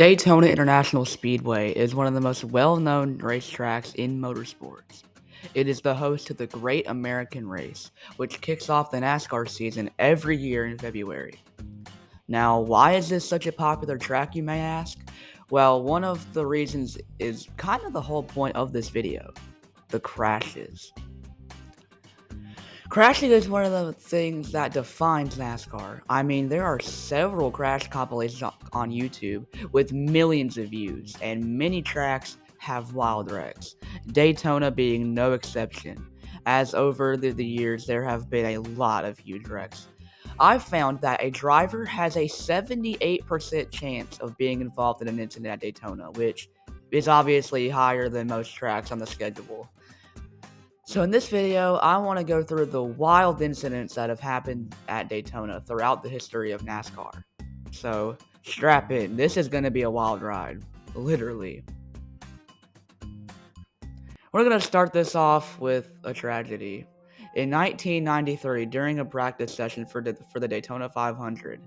Daytona International Speedway is one of the most well-known racetracks in motorsports. It is the host to the Great American Race, which kicks off the NASCAR season every year in February. Now, why is this such a popular track, you may ask? Well, one of the reasons is kind of the whole point of this video: the crashes. Crashing is one of the things that defines NASCAR. I mean, there are several crash compilations on YouTube with millions of views, and many tracks have wild wrecks, Daytona being no exception, as over the years there have been a lot of huge wrecks. I've found that a driver has a 78% chance of being involved in an incident at Daytona, which is obviously higher than most tracks on the schedule. So in this video, I want to go through the wild incidents that have happened at Daytona throughout the history of NASCAR. So strap in, this is going to be a wild ride, literally. We're going to start this off with a tragedy. In 1993, during a practice session for the Daytona 500,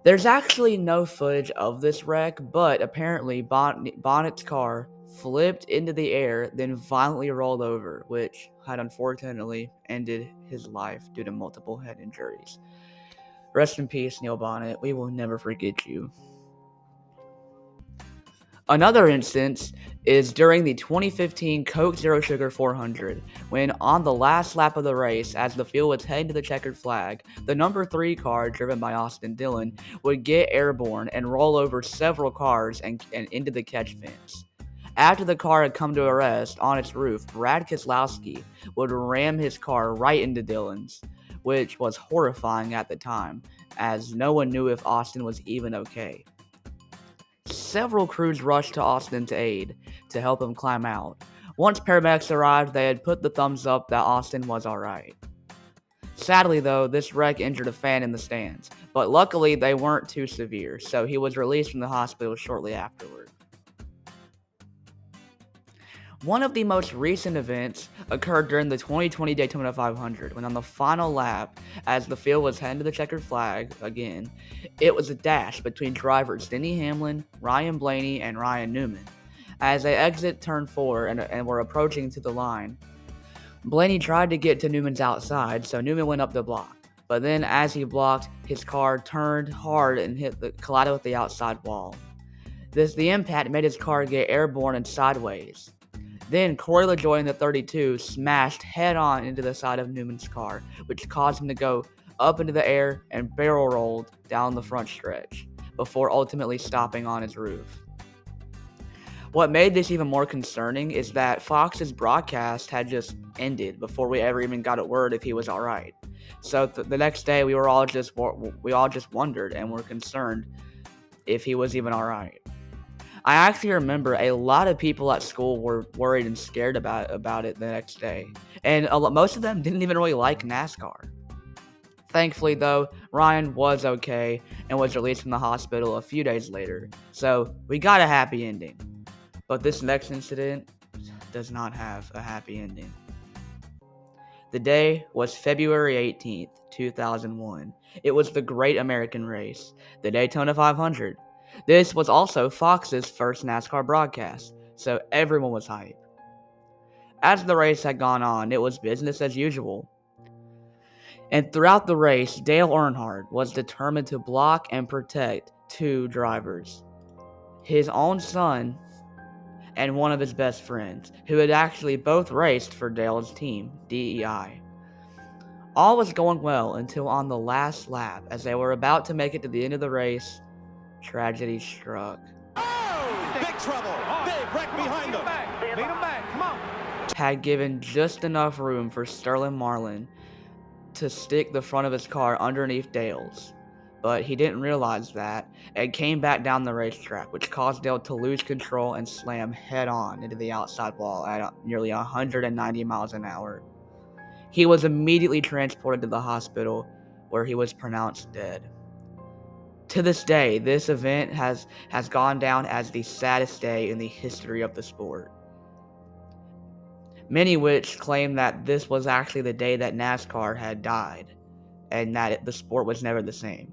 there's actually no footage of this wreck, but apparently Bonnet's car flipped into the air, then violently rolled over, which had unfortunately ended his life due to multiple head injuries. Rest in peace, Neil Bonnet. We will never forget you. Another instance is during the 2015 Coke Zero Sugar 400, when on the last lap of the race, as the field was heading to the checkered flag, the number 3 car, driven by Austin Dillon, would get airborne and roll over several cars and into the catch fence. After the car had come to a rest on its roof, Brad Keselowski would ram his car right into Dillon's, which was horrifying at the time, as no one knew if Austin was even okay. Several crews rushed to Austin's aid to help him climb out. Once paramedics arrived, they had put the thumbs up that Austin was alright. Sadly though, this wreck injured a fan in the stands, but luckily they weren't too severe, so he was released from the hospital shortly afterward. One of the most recent events occurred during the 2020 Daytona 500, when on the final lap, as the field was heading to the checkered flag again, it was a dash between drivers Denny Hamlin, Ryan Blaney, and Ryan Newman. As they exit turn 4 and were approaching to the line, Blaney tried to get to Newman's outside, so Newman went up to block. But then as he blocked, his car turned hard and collided with the outside wall. The impact made his car get airborne and sideways. Then Corey LaJoie in the 32 smashed head-on into the side of Newman's car, which caused him to go up into the air and barrel rolled down the front stretch, before ultimately stopping on his roof. What made this even more concerning is that Fox's broadcast had just ended before we ever even got a word if he was alright. So the next day we all just wondered and were concerned if he was even alright. I actually remember a lot of people at school were worried and scared about it the next day, and most of them didn't even really like NASCAR. Thankfully, though, Ryan was okay and was released from the hospital a few days later, so we got a happy ending. But this next incident does not have a happy ending. The day was February 18th, 2001. It was the Great American Race, the Daytona 500. This was also Fox's first NASCAR broadcast, so everyone was hyped. As the race had gone on, it was business as usual. And throughout the race, Dale Earnhardt was determined to block and protect 2 drivers: his own son and one of his best friends, who had actually both raced for Dale's team, DEI. All was going well until on the last lap, as they were about to make it to the end of the race, tragedy struck. Oh, big trouble. Big wreck behind them. Lead him back. Come on. Had given just enough room for Sterling Marlin to stick the front of his car underneath Dale's. But he didn't realize that and came back down the racetrack, which caused Dale to lose control and slam head-on into the outside wall at nearly 190 miles an hour. He was immediately transported to the hospital, where he was pronounced dead. To this day, this event has gone down as the saddest day in the history of the sport. Many which claim that this was actually the day that NASCAR had died, and that the sport was never the same.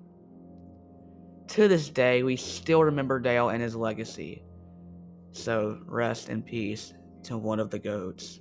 To this day, we still remember Dale and his legacy. So rest in peace to one of the GOATs.